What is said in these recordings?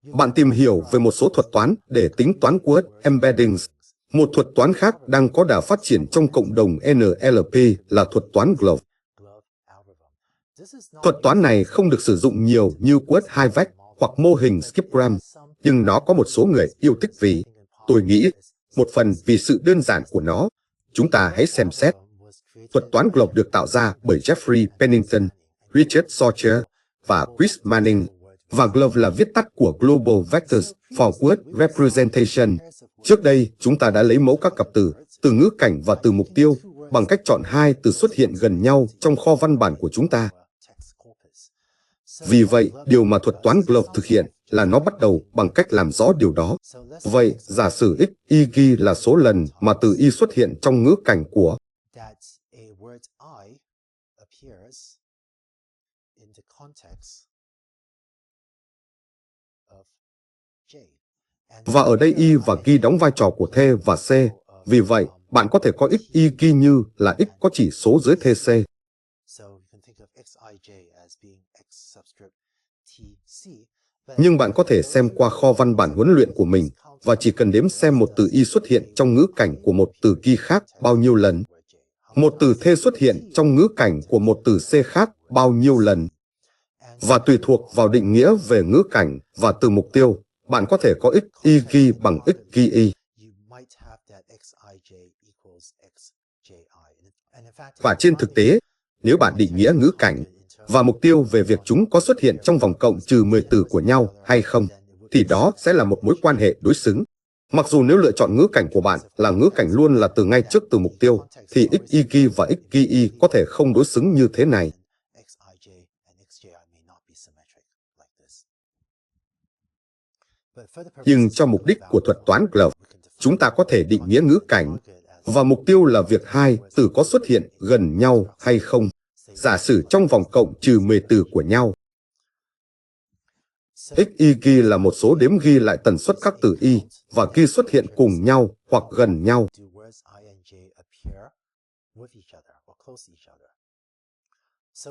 Bạn tìm hiểu về một số thuật toán để tính toán word embeddings. Một thuật toán khác đang có đà phát triển trong cộng đồng NLP là thuật toán Glove. Thuật toán này không được sử dụng nhiều như word 2 vec hoặc mô hình skipgram, nhưng nó có một số người yêu thích vì, tôi nghĩ, một phần vì sự đơn giản của nó. Chúng ta hãy xem xét. Thuật toán Glove được tạo ra bởi Jeffrey Pennington, Richard Sorcher và Chris Manning, và Glove là viết tắt của Global Vectors for Word Representation. Trước đây, chúng ta đã lấy mẫu các cặp từ ngữ cảnh và từ mục tiêu bằng cách chọn hai từ xuất hiện gần nhau trong kho văn bản của chúng ta. Vì vậy, điều mà thuật toán Glove thực hiện là nó bắt đầu bằng cách làm rõ điều đó. Vậy, giả sử x, y ghi là số lần mà từ y xuất hiện trong ngữ cảnh của và ở đây y và ghi đóng vai trò của thê và c. Vì vậy, bạn có thể có x, y ghi như là x có chỉ số dưới thê c. Nhưng bạn có thể xem qua kho văn bản huấn luyện của mình và chỉ cần đếm xem một từ y xuất hiện trong ngữ cảnh của một từ ghi khác bao nhiêu lần. Một từ thê xuất hiện trong ngữ cảnh của một từ c khác bao nhiêu lần. Và tùy thuộc vào định nghĩa về ngữ cảnh và từ mục tiêu, bạn có thể có x, y ghi bằng x ghi y. Và trên thực tế, nếu bạn định nghĩa ngữ cảnh và mục tiêu về việc chúng có xuất hiện trong vòng cộng trừ 10 từ của nhau hay không, thì đó sẽ là một mối quan hệ đối xứng. Mặc dù nếu lựa chọn ngữ cảnh của bạn là ngữ cảnh luôn là từ ngay trước từ mục tiêu, thì x, y ghi và x ghi y có thể không đối xứng như thế này. Nhưng cho mục đích của thuật toán Glove, chúng ta có thể định nghĩa ngữ cảnh, và mục tiêu là việc hai từ có xuất hiện gần nhau hay không, giả sử trong vòng cộng trừ 10 từ của nhau. X, y ghi là một số đếm ghi lại tần suất các từ y và ghi xuất hiện cùng nhau hoặc gần nhau.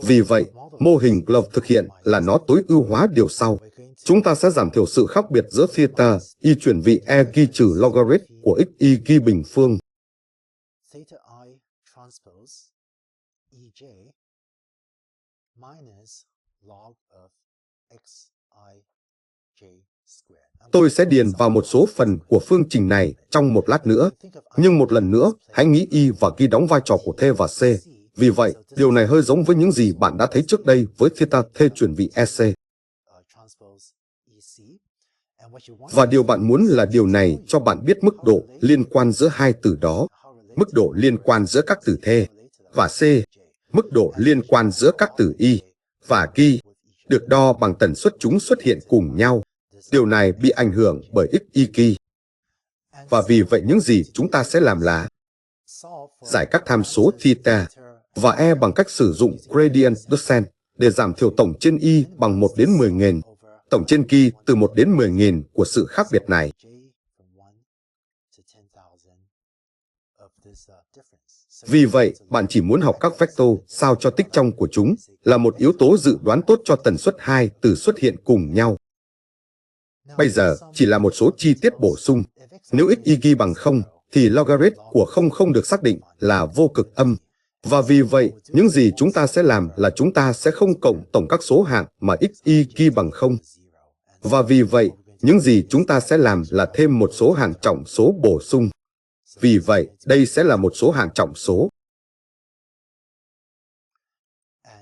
Vì vậy, mô hình Glove thực hiện là nó tối ưu hóa điều sau. Chúng ta sẽ giảm thiểu sự khác biệt giữa theta y chuyển vị e ghi trừ logarit của x y ghi bình phương. Tôi sẽ điền vào một số phần của phương trình này trong một lát nữa. Nhưng một lần nữa, hãy nghĩ y và ghi đóng vai trò của thê và c. Vì vậy, điều này hơi giống với những gì bạn đã thấy trước đây với theta thê chuyển vị EC. Và điều bạn muốn là điều này cho bạn biết mức độ liên quan giữa hai từ đó, mức độ liên quan giữa các từ thê và c, mức độ liên quan giữa các từ y và ghi, được đo bằng tần suất chúng xuất hiện cùng nhau. Điều này bị ảnh hưởng bởi x, y ghi. Và vì vậy những gì chúng ta sẽ làm là giải các tham số theta và e bằng cách sử dụng gradient descent để giảm thiểu tổng trên y bằng 1 đến 10.000, tổng trên ghi từ 1 đến 10.000 của sự khác biệt này. Vì vậy, bạn chỉ muốn học các vector sao cho tích trong của chúng là một yếu tố dự đoán tốt cho tần suất hai từ xuất hiện cùng nhau. Bây giờ, chỉ là một số chi tiết bổ sung. Nếu x, y ghi bằng 0, thì logarit của 0 không được xác định là vô cực âm. Và vì vậy, những gì chúng ta sẽ làm là chúng ta sẽ không cộng tổng các số hạng mà x, y ghi bằng 0. Và vì vậy, những gì chúng ta sẽ làm là thêm một số hạng trọng số bổ sung. Vì vậy, đây sẽ là một số hạng trọng số.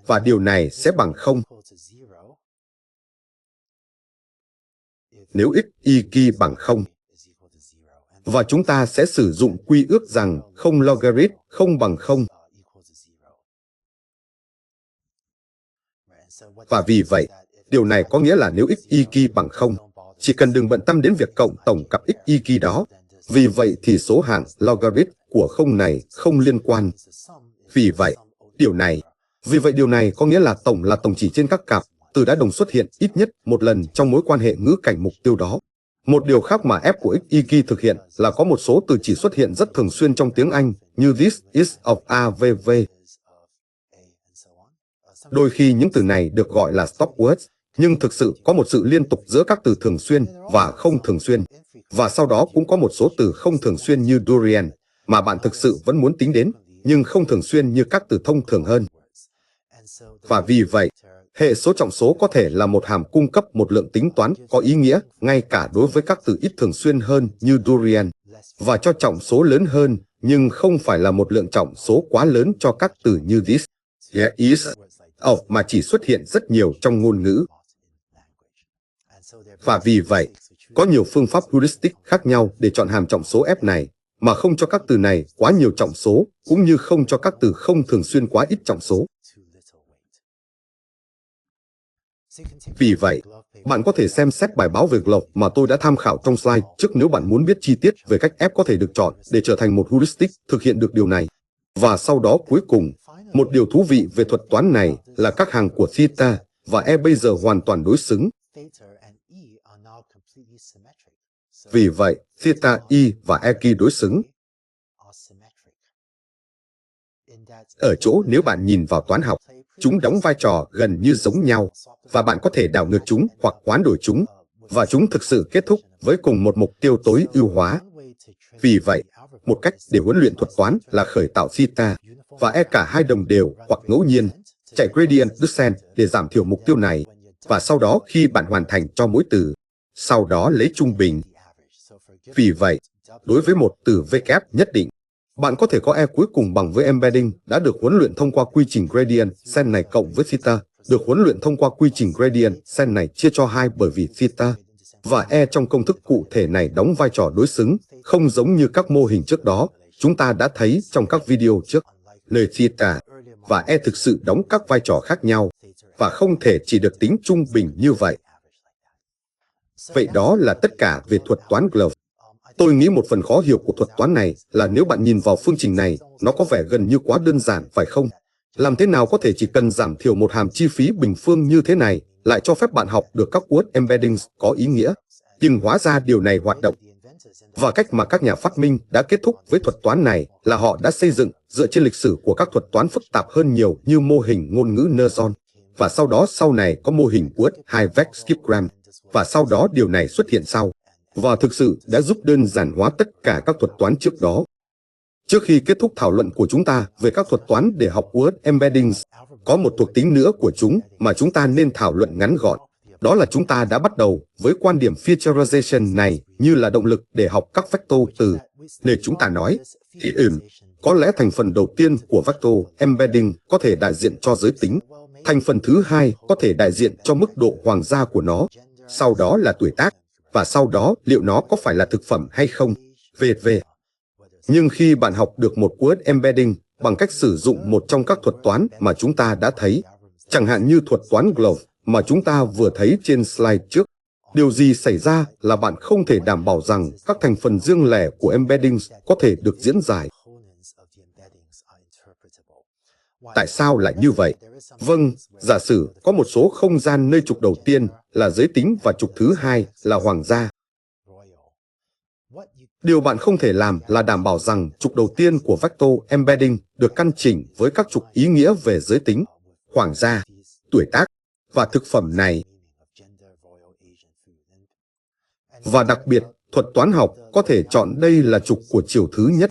Và điều này sẽ bằng 0. Nếu x, y ghi bằng 0. Và chúng ta sẽ sử dụng quy ước rằng không logarit không bằng 0. Và vì vậy, điều này có nghĩa là nếu x, y ghi bằng 0, chỉ cần đừng bận tâm đến việc cộng tổng cặp x, y ghi đó. Vì vậy thì số hạng logarit của 0 này không liên quan. Vì vậy, điều này có nghĩa là tổng chỉ trên các cặp từ đã đồng xuất hiện ít nhất một lần trong mối quan hệ ngữ cảnh mục tiêu đó. Một điều khác mà f của x, y ghi thực hiện là có một số từ chỉ xuất hiện rất thường xuyên trong tiếng Anh như this is of a, v.v. Đôi khi những từ này được gọi là stop words, Nhưng thực sự có một sự liên tục giữa các từ thường xuyên và không thường xuyên. Và sau đó cũng có một số từ không thường xuyên như durian mà bạn thực sự vẫn muốn tính đến, nhưng không thường xuyên như các từ thông thường hơn. Và vì vậy, hệ số trọng số có thể là một hàm cung cấp một lượng tính toán có ý nghĩa ngay cả đối với các từ ít thường xuyên hơn như durian, và cho trọng số lớn hơn, nhưng không phải là một lượng trọng số quá lớn cho các từ như this, here is, mà chỉ xuất hiện rất nhiều trong ngôn ngữ. Và vì vậy, có nhiều phương pháp heuristic khác nhau để chọn hàm trọng số F này, mà không cho các từ này quá nhiều trọng số, cũng như không cho các từ không thường xuyên quá ít trọng số. Vì vậy, bạn có thể xem xét bài báo về Glove mà tôi đã tham khảo trong slide trước nếu bạn muốn biết chi tiết về cách F có thể được chọn để trở thành một heuristic thực hiện được điều này. Và sau đó cuối cùng, một điều thú vị về thuật toán này là các hàng của theta và E bây giờ hoàn toàn đối xứng. Vì vậy, theta, I và E kỳ đối xứng. Ở chỗ nếu bạn nhìn vào toán học, chúng đóng vai trò gần như giống nhau, và bạn có thể đảo ngược chúng hoặc hoán đổi chúng, và chúng thực sự kết thúc với cùng một mục tiêu tối ưu hóa. Vì vậy, một cách để huấn luyện thuật toán là khởi tạo theta và E cả hai đồng đều hoặc ngẫu nhiên, chạy gradient descent để giảm thiểu mục tiêu này, và sau đó khi bạn hoàn thành cho mỗi từ, sau đó lấy trung bình. Vì vậy, đối với một từ W nhất định, bạn có thể có E cuối cùng bằng với embedding đã được huấn luyện thông qua quy trình gradient descent này cộng với theta, được huấn luyện thông qua quy trình gradient descent này chia cho 2 bởi vì theta, và E trong công thức cụ thể này đóng vai trò đối xứng, không giống như các mô hình trước đó, chúng ta đã thấy trong các video trước, nơi theta và E thực sự đóng các vai trò khác nhau, và không thể chỉ được tính trung bình như vậy. Vậy đó là tất cả về thuật toán Glove. Tôi nghĩ một phần khó hiểu của thuật toán này là nếu bạn nhìn vào phương trình này, nó có vẻ gần như quá đơn giản, phải không? Làm thế nào có thể chỉ cần giảm thiểu một hàm chi phí bình phương như thế này, lại cho phép bạn học được các word embeddings có ý nghĩa? Nhưng hóa ra điều này hoạt động. Và cách mà các nhà phát minh đã kết thúc với thuật toán này là họ đã xây dựng dựa trên lịch sử của các thuật toán phức tạp hơn nhiều như mô hình ngôn ngữ Neutron. Và sau đó sau này có mô hình word hai-vec skipgram. Và sau đó điều này xuất hiện sau. Và thực sự đã giúp đơn giản hóa tất cả các thuật toán trước đó. Trước khi kết thúc thảo luận của chúng ta về các thuật toán để học word embeddings, có một thuộc tính nữa của chúng mà chúng ta nên thảo luận ngắn gọn. Đó là chúng ta đã bắt đầu với quan điểm featureization này như là động lực để học các vector từ. Để chúng ta nói, thì có lẽ thành phần đầu tiên của vector embedding có thể đại diện cho giới tính. Thành phần thứ hai có thể đại diện cho mức độ hoàng gia của nó. Sau đó là tuổi tác. Và sau đó liệu nó có phải là thực phẩm hay không, v.v. Nhưng khi bạn học được một word embedding bằng cách sử dụng một trong các thuật toán mà chúng ta đã thấy, chẳng hạn như thuật toán Glove mà chúng ta vừa thấy trên slide trước, điều gì xảy ra là bạn không thể đảm bảo rằng các thành phần riêng lẻ của embeddings có thể được diễn giải. Tại sao lại như vậy? Vâng, giả sử có một số không gian nơi trục đầu tiên là giới tính và trục thứ hai là hoàng gia. Điều bạn không thể làm là đảm bảo rằng trục đầu tiên của vector embedding được căn chỉnh với các trục ý nghĩa về giới tính, hoàng gia, tuổi tác và thực phẩm này. Và đặc biệt, thuật toán học có thể chọn đây là trục của chiều thứ nhất.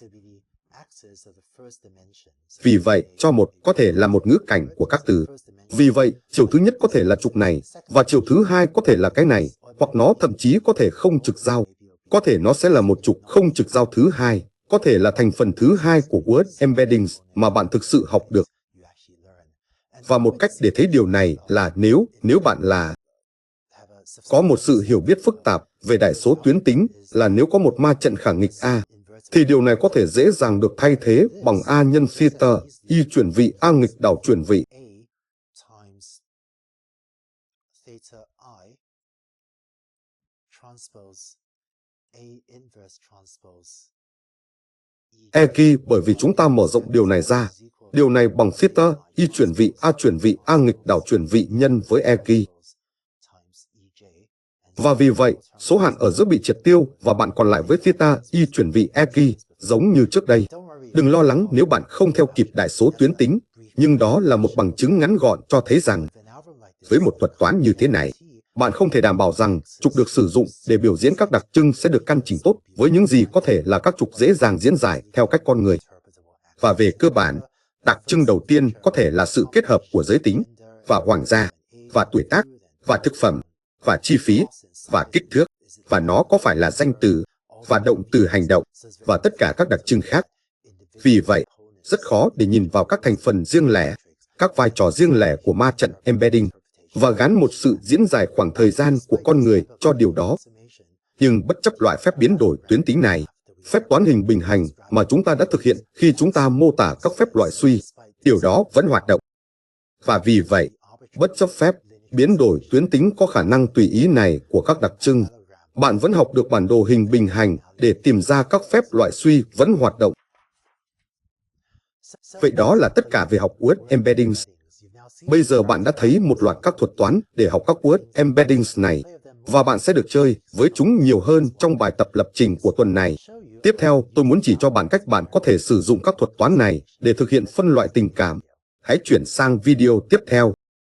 Vì vậy, cho một có thể là một ngữ cảnh của các từ. Vì vậy, chiều thứ nhất có thể là trục này, và chiều thứ hai có thể là cái này, hoặc nó thậm chí có thể không trực giao. Có thể nó sẽ là một trục không trực giao thứ hai, có thể là thành phần thứ hai của word embeddings mà bạn thực sự học được. Và một cách để thấy điều này là nếu bạn là có một sự hiểu biết phức tạp về đại số tuyến tính là nếu có một ma trận khả nghịch A, thì điều này có thể dễ dàng được thay thế bằng A nhân theta, y chuyển vị A nghịch đảo chuyển vị. E kỳ bởi vì chúng ta mở rộng điều này ra, điều này bằng theta, y chuyển vị A nghịch đảo chuyển vị nhân với E kỳ. Và vì vậy, số hạn ở giữa bị triệt tiêu và bạn còn lại với theta, y chuyển vị E kỳ, giống như trước đây. Đừng lo lắng nếu bạn không theo kịp đại số tuyến tính, nhưng đó là một bằng chứng ngắn gọn cho thấy rằng Với một thuật toán như thế này, bạn không thể đảm bảo rằng trục được sử dụng để biểu diễn các đặc trưng sẽ được căn chỉnh tốt với những gì có thể là các trục dễ dàng diễn giải theo cách con người. Và về cơ bản, đặc trưng đầu tiên có thể là sự kết hợp của giới tính, và hoàng gia, và tuổi tác, và thực phẩm, và chi phí, và kích thước, và nó có phải là danh từ, và động từ hành động, và tất cả các đặc trưng khác. Vì vậy, rất khó để nhìn vào các thành phần riêng lẻ, các vai trò riêng lẻ của ma trận embedding, và gắn một sự diễn giải khoảng thời gian của con người cho điều đó. Nhưng bất chấp loại phép biến đổi tuyến tính này, phép toán hình bình hành mà chúng ta đã thực hiện khi chúng ta mô tả các phép loại suy, điều đó vẫn hoạt động. Và vì vậy, bất chấp phép biến đổi tuyến tính có khả năng tùy ý này của các đặc trưng, bạn vẫn học được bản đồ hình bình hành để tìm ra các phép loại suy vẫn hoạt động. Vậy đó là tất cả về học word embeddings. Bây giờ bạn đã thấy một loạt các thuật toán để học các word embeddings này, và bạn sẽ được chơi với chúng nhiều hơn trong bài tập lập trình của tuần này. Tiếp theo, tôi muốn chỉ cho bạn cách bạn có thể sử dụng các thuật toán này để thực hiện phân loại tình cảm. Hãy chuyển sang video tiếp theo.